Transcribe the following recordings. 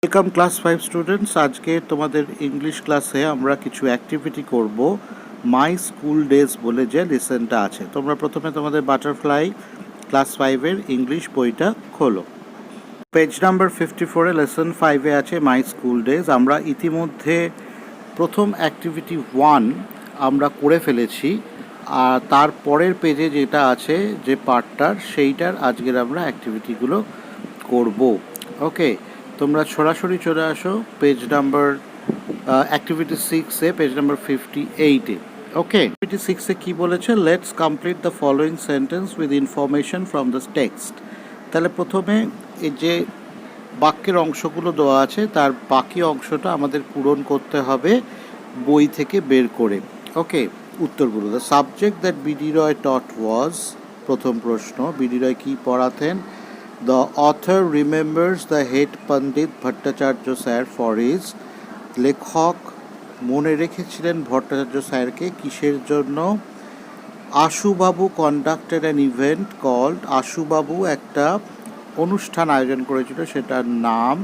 Welcome class 5 students. আজকে তোমাদের English ক্লাসে আমরা কিছু অ্যাক্টিভিটি করব। মাই স্কুল ডেজ বলে যে লেসনটা আছে, তোমরা প্রথমে তোমাদের বাটারফ্লাই ক্লাস 5-এর ইংলিশ বইটা খোলো। পেজ নাম্বার 54-এ লেসন 5-এ আছে মাই স্কুল ডেজ। আমরা ইতিমধ্যে প্রথম অ্যাক্টিভিটি 1 আমরা করে ফেলেছি, আর তারপরের পেজে যেটা আছে যে পার্টটার সেইটার আজকের আমরা অ্যাক্টিভিটিগুলো করব। ওকে, তোমরা সরাসরি চলে আসো পেজ নাম্বার অ্যাক্টিভিটি 6-এ, পেজ নাম্বার 58-এ। ওকে, অ্যাক্টিভিটি 6-এ কী বলেছে? Let's complete the following sentence with information from the text. তাহলে প্রথমে এই যে বাক্যের অংশগুলো দেওয়া আছে তার বাকি অংশটা আমাদের পূরণ করতে হবে বই থেকে বের করে। ওকে, উত্তরগুলো। The subject that BD Roy taught ওয়াজ, প্রথম প্রশ্ন, বিডি রয় কী পড়াতেন? The author remembers the head Pandit Bhattacharya sir for his, লেখক মনে রেখেছিলেন ভট্টাচার্য স্যারকে কিসের জন্য? Ashubabu conducted an event called, Ashubabu একটা অনুষ্ঠান আয়োজন করেছিল, সেটার নাম।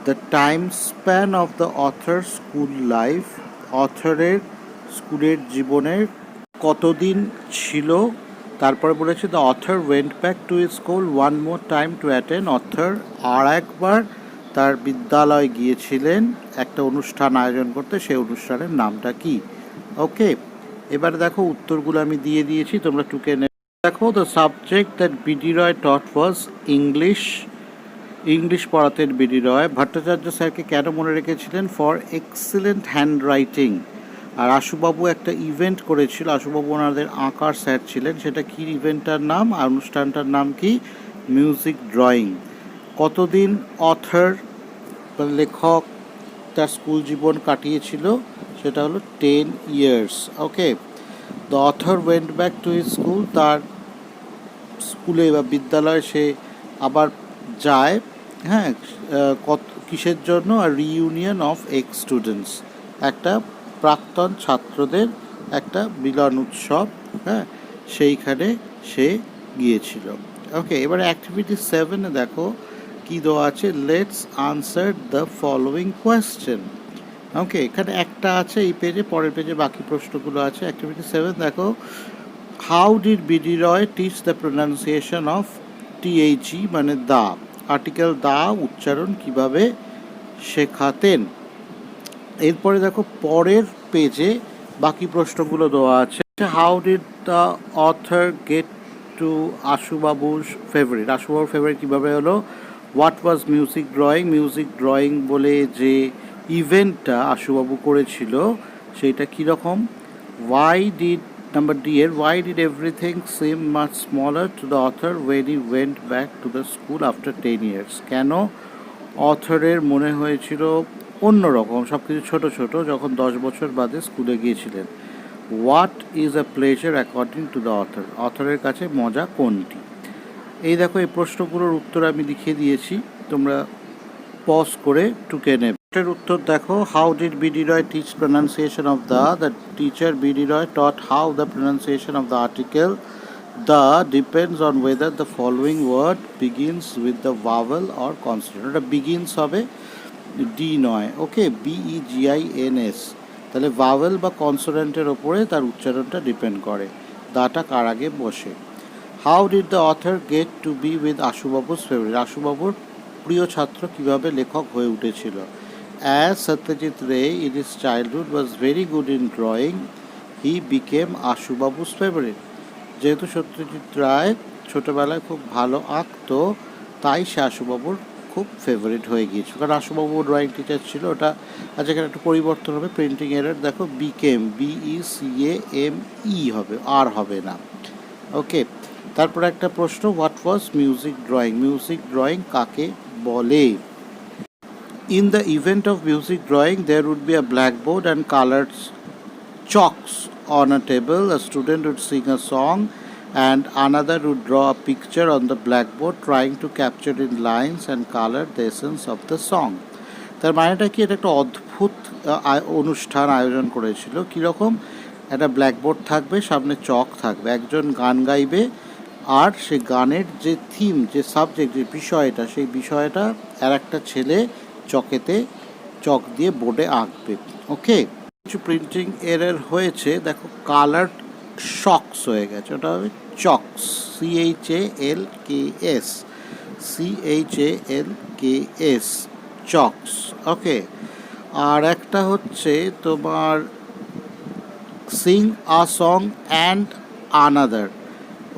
The time span of the author school life, অথরের স্কুলের জীবনের কতদিন ছিল? তারপরে বলেছে the author went back to school one more time to attend, author আর একবার তার বিদ্যালয়ে গিয়েছিলেন একটা অনুষ্ঠান আয়োজন করতে, সেই অনুষ্ঠানের নামটা কি? ওকে, এবারে দেখো উত্তরগুলো আমি দিয়ে দিয়েছি, তোমরা টুকে দেখো। The subject that BD Roy taught was English, English পড়াতেন বিডি রয়। ভট্টাচার্য স্যারকে কেন মনে রেখেছিলেন? For excellent handwriting. আর আশুবাবু একটা ইভেন্ট করেছিল, আশুবাবু ওনাদের আঁকার স্যার ছিলেন, সেটা কি ইভেন্টটার নাম? আর অনুষ্ঠানটার নাম কি? Music drawing. কতদিন অথর লেখক তার স্কুল জীবন কাটিয়েছিল? সেটা হলো 10 years। Okay, the author went back to his school, তার স্কুলে বা বিদ্যালয়ে সে আবার যায়। হ্যাঁ, কিসের জন্য? আর রিইউনিয়ন অফ এক্স স্টুডেন্টস, একটা প্রাক্তন ছাত্রদের একটা মিলন উৎসব, হ্যাঁ, সেইখানে সে গিয়েছিল। ওকে, এবারে অ্যাক্টিভিটি 7-এ দেখো কী দেওয়া আছে? Let's answer the following question. Okay, এখানে একটা আছে এই পেজে, পরের পেজে বাকি প্রশ্নগুলো আছে। অ্যাক্টিভিটি 7 দেখো, how did B D Roy teach the pronunciation of টিএইচই, মানে দা, আর্টিকেল দা উচ্চারণ কিভাবে শেখাতেন? এরপরে দেখো পরের পেজে বাকি প্রশ্নগুলো দেওয়া আছে। How did the author get to আশুবাবুর ফেভারিট, আশুবাবুর ফেভারিট কীভাবে হলো? What was music drawing, music drawing বলে যে ইভেন্টটা আশুবাবু করেছিল সেইটা কীরকম? ওয়াই ডিড, নাম্বার ডি এর, why did everything seem much smaller to the author when he went back to the school after 10 years, কেন অথরের মনে হয়েছিল অন্যরকম, সব কিছু ছোটো ছোটো, যখন 10 বছর বাদে স্কুলে গিয়েছিলেন? What is a pleasure according to the author, অথরের কাছে মজা কোনটি? এই দেখো এই প্রশ্নগুলোর উত্তর আমি লিখে দিয়েছি, তোমরা পজ করে টুকে নেবে। এর উত্তর দেখো, how did B D Roy teach pronunciation of the teacher B D Roy taught how the pronunciation of the article the depends on whether the following word begins with the vowel or consonant. ওটা বিগিনস হবে, D নয়। Okay, BEGINS, তাহলে vowel বা কনসোনেন্টের ওপরে তার উচ্চারণটা depend করে, দাটা কার আগে বসে। How did the author get to be with আশুবাবুর ফেভারিট, আশুবাবুর প্রিয় ছাত্র কিভাবে লেখক হয়ে উঠেছিল? As Satyajit Ray in his childhood was very good in drawing, he became Ashubabu's favourite. যেহেতু সত্যজিৎ রায় ছোটোবেলায় খুব ভালো আঁকতো, তাই সে আশুবাবুর খুব ফেভারিট হয়ে গিয়েছিল, কারণ আশুবাবু ড্রয়িং টিচার ছিল। ওটা আজ এখানে একটু পরিবর্তন হবে, প্রিন্টিং এরর, দেখো বিকেম, BECAME হবে, আর হবে না। ওকে, তারপরে একটা প্রশ্ন, what was music drawing, music drawing কাকে বলে? In the event of music drawing there would be a blackboard and coloured chalks on a table. A student would sing a song and another would draw a picture on the blackboard trying to capture in lines and color the essence of the song. তার মানেটা কি? এটা একটা অদ্ভুত অনুষ্ঠান আয়োজন করেছিল। কীরকম? একটা ব্ল্যাকবোর্ড থাকবে, সামনে চক থাকবে, একজন গান গাইবে, আর সে গানের যে থিম, যে সাবজেক্ট, যে বিষয়টা, সেই বিষয়টা আর একটা ছেলে চকেতে চক দিয়ে বোর্ডে আঁকবে। ওকে, কিছু প্রিন্টিং এরর হয়েছে, দেখো কালার শক্স হয়ে গেছে, ওটা হবে চক্স, CHALKS, CHALKS, চক্স। ওকে, আর একটা হচ্ছে তোমার Singh a song and another,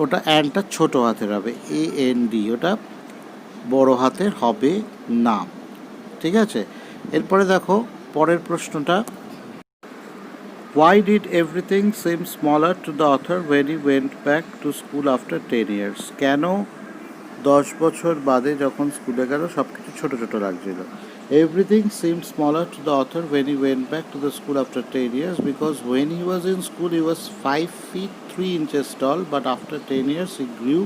ওটা অ্যান্ডটা ছোটো হাতের হবে, AND, ওটা বড় হাতের হবে না। ঠিক আছে, এরপরে দেখো পরের প্রশ্নটা, Why did everything seem smaller to the author when he went back to school after 10 years? কেন 10 বছর বাদে যখন স্কুলে গেল সব কিছু ছোটো ছোটো লাগছিল? Everything seemed smaller to the author when he went back to the school after 10 years because when he was in school he was 5 feet 3 inches tall, but after 10 years he grew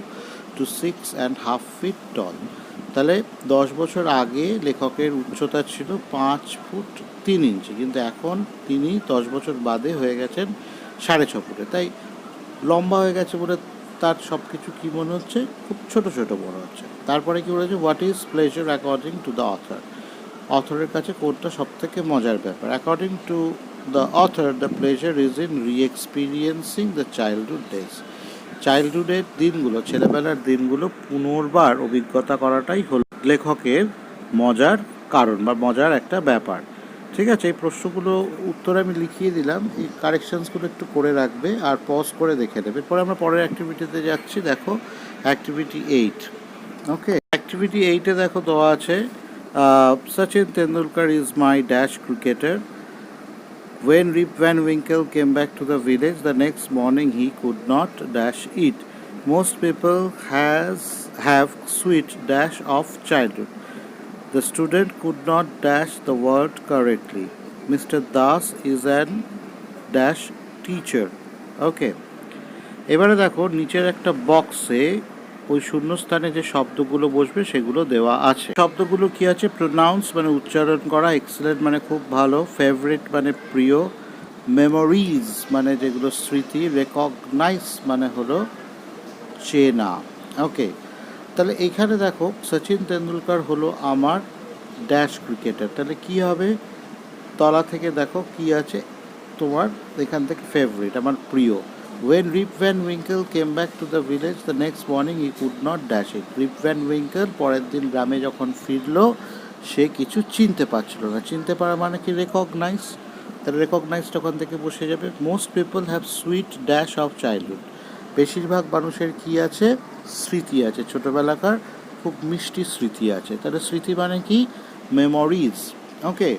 to 6.5 feet tall. তাহলে 10 বছর আগে লেখকের উচ্চতা ছিল 5 foot 3 ইঞ্চি, কিন্তু এখন তিনি 10 বছর বাদে হয়ে গেছেন 6.5 ফুটে, তাই লম্বা হয়ে গেছে বলে তার সব কিছু কী মনে হচ্ছে, খুব ছোট ছোট মনে হচ্ছে। তারপরে কী বলেছে, what is pleasure according to the author, অথরের কাছে কোনটা সব থেকে মজার ব্যাপার? According to the author the pleasure is in re-experiencing the childhood days, চাইল্ডহুডের দিনগুলো, ছেলেবেলার দিনগুলো পুনর্বার অভিজ্ঞতা করাটাই হল লেখকের মজার কারণ বা মজার একটা ব্যাপার। ঠিক আছে, এই প্রশ্নগুলো উত্তর আমি লিখিয়ে দিলাম, এই কারেকশানসগুলো একটু করে রাখবে আর পজ করে দেখে নেবে। এরপরে আমরা পরের অ্যাক্টিভিটিতে যাচ্ছি। দেখো অ্যাক্টিভিটি 8। ওকে, অ্যাক্টিভিটি 8-এ দেখো দেওয়া আছে, Sachin Tendulkar is my dash cricketer. When Rip Van Winkle came back to the village the next morning, he could not dash eat. Most people have sweet dash of childhood. The student could not dash the word correctly. Mr. Das is an dash teacher. Okay. এবারে দেখো নিচের একটা বক্সে ওই শূন্যস্থানে যে শব্দগুলো বসবে সেগুলো দেওয়া আছে। শব্দগুলো কি আছে? প্রোনাউন্স মানে উচ্চারণ করা, এক্সেলেন্ট মানে খুব ভালো, ফেভারিট মানে প্রিয়, মেমোরিজ মানে যেগুলো স্মৃতি, রেকগনাইজ মানে হলো চেনা। ওকে, তাহলে এইখানে দেখো সচিন তেন্ডুলকার হলো আমার ড্যাশ ক্রিকেটার, তাহলে কি হবে? তলা থেকে দেখো কি আছে তোমার, এখান থেকে ফেভারিট আমার প্রিয়। When Rip Van Winkle came back to the village the next morning he could not dash it. Rip Van Winkle পরের দিন গ্রামে যখন ফিরলো সে কিছু চিনতে পারছিল না। চিনতে পারা মানে কি? রেকগনাইজ, তাহলে রেকগনাইজ তখন থেকে বসে যাবে। Most people have sweet dash of childhood, বেশিরভাগ মানুষের কি আছে? স্মৃতি আছে, ছোটোবেলাকার খুব মিষ্টি স্মৃতি আছে, তাহলে স্মৃতি মানে কি? মেমোরিজ। ওকে,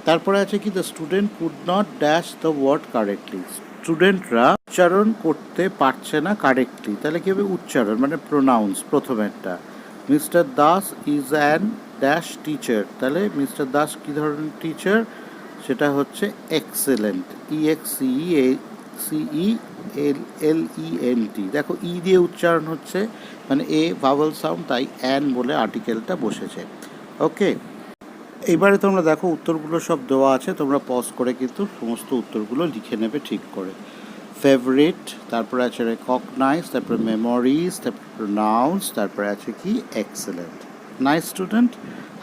তারপরে আছে কি? The student could not dash the word correctly, স্টুডেন্টরা উচ্চারণ করতে পারছে না কারেক্টলি, তাহলে কী হবে? উচ্চারণ মানে প্রোনাউন্স প্রথমেরটা। Mister Das is an dash teacher, তাহলে মিস্টার দাস কী ধরনের টিচার? সেটা হচ্ছে এক্সেলেন্ট, EXCELLENT। দেখো ই দিয়ে উচ্চারণ হচ্ছে মানে এ ভাওয়েল সাউন্ড, তাই অ্যান বলে আর্টিকেলটা বসেছে। ওকে, এইবারে তোমরা দেখো উত্তরগুলো সব দেওয়া আছে, তোমরা পজ করে কিন্তু সমস্ত উত্তরগুলো লিখে নেবে ঠিক করে। ফেভারিট, তারপরে আছে রেকগনাইজ, তারপরে মেমোরিজ, তারপরে প্রোনাউন্স, তারপরে আছে কি? এক্সেলেন্ট। নাইস স্টুডেন্ট,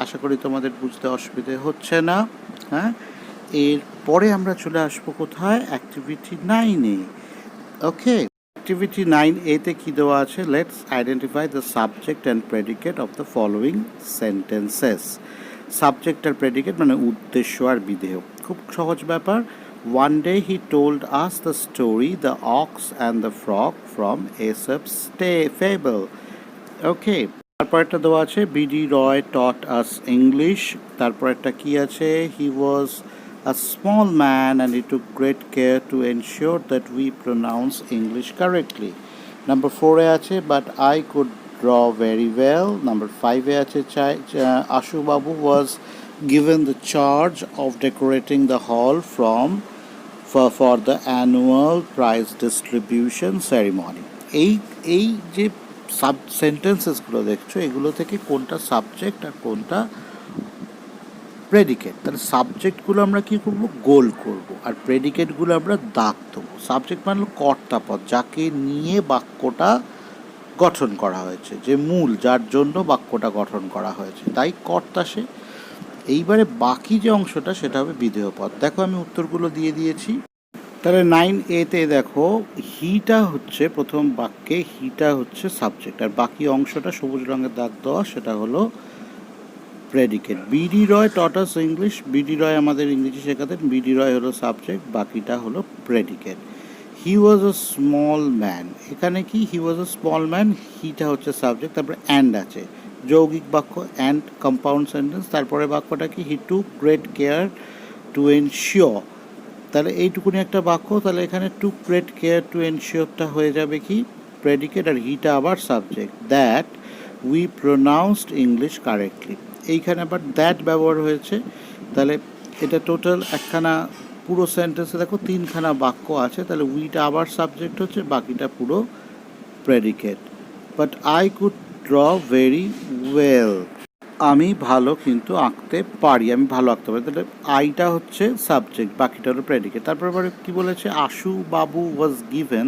আশা করি তোমাদের বুঝতে অসুবিধে হচ্ছে না। হ্যাঁ, এরপরে আমরা চলে আসবো কোথায়? অ্যাক্টিভিটি 9-এ। ওকে, অ্যাক্টিভিটি 9A-তে কী দেওয়া আছে? Let's identify the subject and predicate of the following sentences. Subject আর প্রেডিকেট মানে উদ্দেশ্য আর বিধেয়, খুব সহজ ব্যাপার। One day he told us the story The Ox and the Frog from Aesop's Fable. Okay, তারপর একটা দেওয়া আছে B.D. Roy taught us English. তারপর একটা কি আছে? He was a small man and he took great care to ensure that we pronounce English correctly. Number 4-এ আছে But I could draw very well. Number 5-এ আছে Ashu Babu was given the charge of decorating the hall for the annual prize distribution ceremony. এই যে সেন্টেন্সেসগুলো দেখছো এগুলো থেকে কোনটা subject আর কোনটা predicate? তাহলে সাবজেক্টগুলো আমরা কী করবো? গোল করব, আর প্রেডিকেটগুলো আমরা দাগ দেবো। সাবজেক্ট মানে কর্তাপদ, যাকে নিয়ে বাক্যটা গঠন করা হয়েছে, যে মূল, যার জন্য বাক্যটা গঠন করা হয়েছে, তাই কর্তা সে। এইবারে বাকি যে অংশটা সেটা হবে বিধেয় পদ। দেখো আমি উত্তরগুলো দিয়ে দিয়েছি। তাহলে 9A-তে দেখো হিটা হচ্ছে প্রথম বাক্যে, হিটা হচ্ছে সাবজেক্ট, আর বাকি অংশটা সবুজ রঙের দাগ দেওয়া সেটা হলো প্রেডিকেট। বিডি রয় টটাস ইংলিশ, বিডি রয় আমাদের ইংরেজি শেখাতেন, বিডি রয় হলো সাবজেক্ট, বাকিটা হলো predicate. He was a small man, এখানে কি হি ওয়াজ আ স্মল ম্যান, হিটা হচ্ছে সাবজেক্ট, তারপরে অ্যান্ড আছে যৌগিক বাক্য অ্যান্ড কম্পাউন্ড সেন্টেন্স, তারপরে বাক্যটা কি হি টুক গ্রেট কেয়ার টু এনশিওর, তাহলে এইটুকুনি একটা বাক্য। তাহলে এখানে টু গ্রেট কেয়ার টু এনশিওরটা হয়ে যাবে কি প্রেডিকেট, আর হিটা আবার subject. That we pronounced English correctly, এইখানে আবার দ্যাট ব্যবহার হয়েছে। তাহলে এটা টোটাল একখানা পুরো সেন্টেন্সে দেখো তিনখানা বাক্য আছে, তাহলে উইটা আবার সাবজেক্ট হচ্ছে, বাকিটা পুরো predicate. But I could draw very well, আমি ভালো কিন্তু আঁকতে পারি, আমি ভালো আঁকতে পারি, তাহলে আইটা হচ্ছে সাবজেক্ট, বাকিটা হলো প্রেডিকেট। তারপর আবার কী বলেছে, Ashu babu was given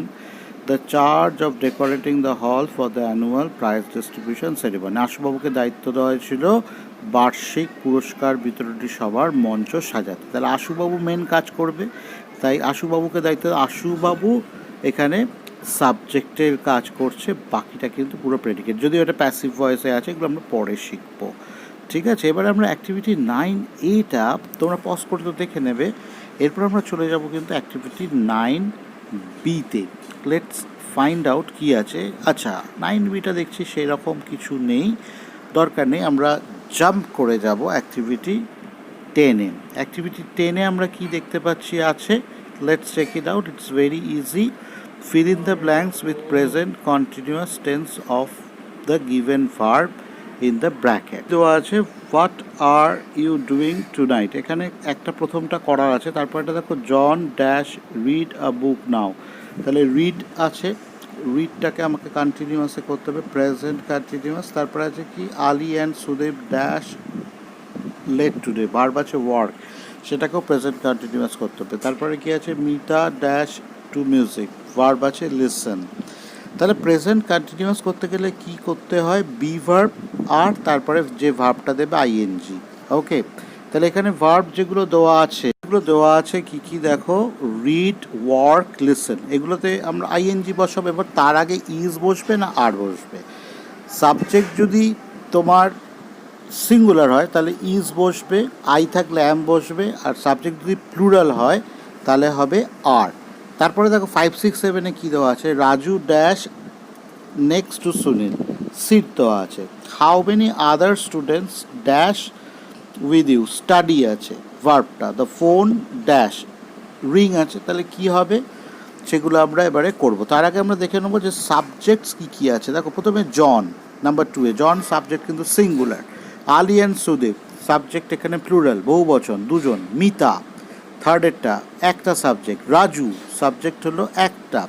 the charge of decorating the hall for the annual prize distribution ceremony, আশুবাবুকে দায়িত্ব দেওয়া হয়েছিল বার্ষিক পুরস্কার বিতরণী সভার মঞ্চ সাজাতে, তাহলে আশুবাবু মেন কাজ করবে, তাই আশুবাবুকে দায়িত্ব, আশুবাবু এখানে সাবজেক্টের কাজ করছে, বাকিটা কিন্তু পুরো প্রেডিকেট, যদিও এটা প্যাসিভ ভয়েসে আছে, এগুলো আমরা পরে শিখবো। ঠিক আছে, এবার আমরা অ্যাক্টিভিটি 9A-টা তোমরা পজ করে তো দেখে নেবে, এরপর আমরা চলে যাব কিন্তু অ্যাক্টিভিটি 9B-তে। লেটস ফাইন্ড আউট কী আছে। আচ্ছা 9B-টা দেখছি সেই রকম কিছু নেই, দরকার নেই, আমরা জাম্প করে যাব অ্যাক্টিভিটি 10-এ। অ্যাক্টিভিটি 10-এ আমরা কি দেখতে পাচ্ছি আছে, let's check it out, it's very easy. Fill in the blanks with present continuous tense of the given verb in the bracket. দেওয়া আছে what are you doing tonight, এখানে একটা প্রথমটা করার আছে, তারপরটা দেখো জন ড্যাশ রিড আ বুক নাও, তাহলে রিড আছে, রিডটাকে আমাকে কন্টিনিউয়াসে করতে হবে, প্রেজেন্ট কন্টিনিউয়াস। তারপরে আছে কি Ali and Sudeb dash late today, verb আছে ওয়ার্ক, সেটাকেও প্রেজেন্ট কন্টিনিউয়াস করতে হবে। তারপরে কি আছে Mita dash to music, verb আছে লিসেন। তাহলে প্রেজেন্ট কন্টিনিউয়াস করতে গেলে কি করতে হয়, বি ভার্ব আর তারপরে যে ভার্বটা দেবে আইএনজি। ওকে, তাহলে এখানে ভার্ব যেগুলো দেওয়া আছে, এগুলো দেওয়া আছে কি কি দেখো, রিড ওয়ার্ক লিসেন, এগুলোতে আমরা আইএনজি বসাবো। এবার তার আগে ইজ বসবে না আর বসবে, সাবজেক্ট যদি তোমার সিঙ্গুলার হয় তাহলে ইজ বসবে, আই থাকলে অ্যাম বসবে, আর সাবজেক্ট যদি প্লুরাল হয় তাহলে হবে আর। তারপরে দেখো 5, 6, 7-এ কী দেওয়া আছে, Raju dash next to Sunil, sit দেওয়া আছে। How many other students dash with you, study আছে ভার্বটা। দ্য ফোন ড্যাশ রিং আছে, তাহলে কি হবে সেগুলো আমরা এবারে করব। তার আগে আমরা দেখে নেবো যে সাবজেক্টস কী কী আছে। দেখো প্রথমে জন, নাম্বার 2-এ জন সাবজেক্ট কিন্তু singular. Ali and Sudeb subject এখানে প্লুরাল, বহু বচন, দুজন। মিতা থার্ডেরটা একটা সাবজেক্ট। রাজু সাবজেক্ট হলো একটা।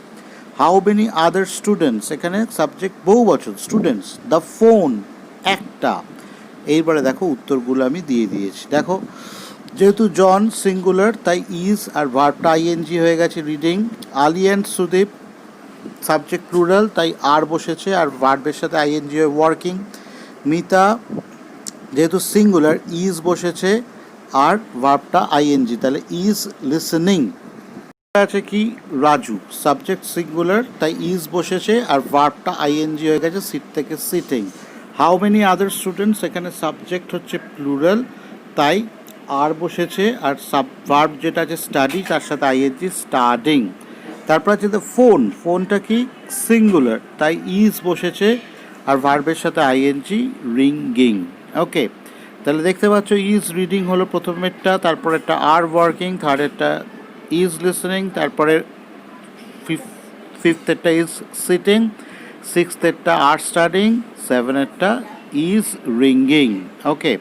হাউ মেনি আদার স্টুডেন্টস এখানে সাবজেক্ট বহু বচন, স্টুডেন্টস। দ্য ফোন একটা। এইবারে দেখো উত্তরগুলো আমি দিয়ে দিয়েছি। দেখো যেহেতু জন সিঙ্গুলার তাই ইজ আর ভার্বটা আইএনজি হয়ে গেছে, reading. Ali and Sudip subject plural তাই আর বসেছে, আর ভার্বের সাথে আইএনজি হয়ে ওয়ার্কিং। মিতা যেহেতু সিঙ্গুলার ইজ বসেছে আর ভার্বটা আইএনজি, তাহলে ইজ লিসেনিং। আছে কি রাজু সাবজেক্ট সিঙ্গুলার তাই ইজ বসেছে আর ভার্বটা আইএনজি হয়ে গেছে, সিট থেকে sitting. How many other students এখানে সাবজেক্ট হচ্ছে প্লুরাল তাই আর বসেছে, আর ভার্ব যেটা আছে স্টাডি তার সাথে আইএনজি, স্টাডিং। তারপর আছে দ্য ফোন, ফোনটা কি সিঙ্গুলার তাই ইজ বসেছে আর ভার্বের সাথে আইএনজি, রিঙ্গিং। ওকে, তাহলে দেখতে পাচ্ছ ইজ রিডিং হলো প্রথমেরটা, তারপর একটা আর ওয়ার্কিং, থার্ডেরটা ইজ লিসনিং, তারপরে ফিফথেরটা ইজ সিটিং, সিক্সথেরটা আর স্টাডিং, সেভেনেরটা ইজ রিঙ্গিং। ওকে,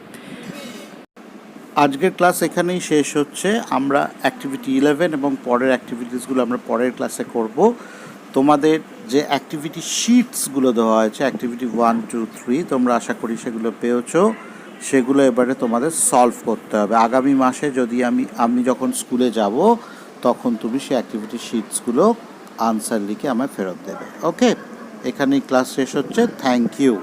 আজকের ক্লাস এখানেই শেষ হচ্ছে। আমরা অ্যাক্টিভিটি 11 এবং পরের অ্যাক্টিভিটিসগুলো আমরা পরের ক্লাসে করব। তোমাদের যে অ্যাক্টিভিটি শিটসগুলো দেওয়া হয়েছে অ্যাক্টিভিটি 1, 2, 3 তোমরা আশা করি সেগুলো পেয়েছো, সেগুলো এবারে তোমাদের সলভ করতে হবে। আগামী মাসে যদি আমি যখন স্কুলে যাব তখন তুমি সেই অ্যাক্টিভিটি শিটসগুলো আনসার লিখে আমায় ফেরত দেবে। ওকে, এখানেই ক্লাস শেষ হচ্ছে। Thank you.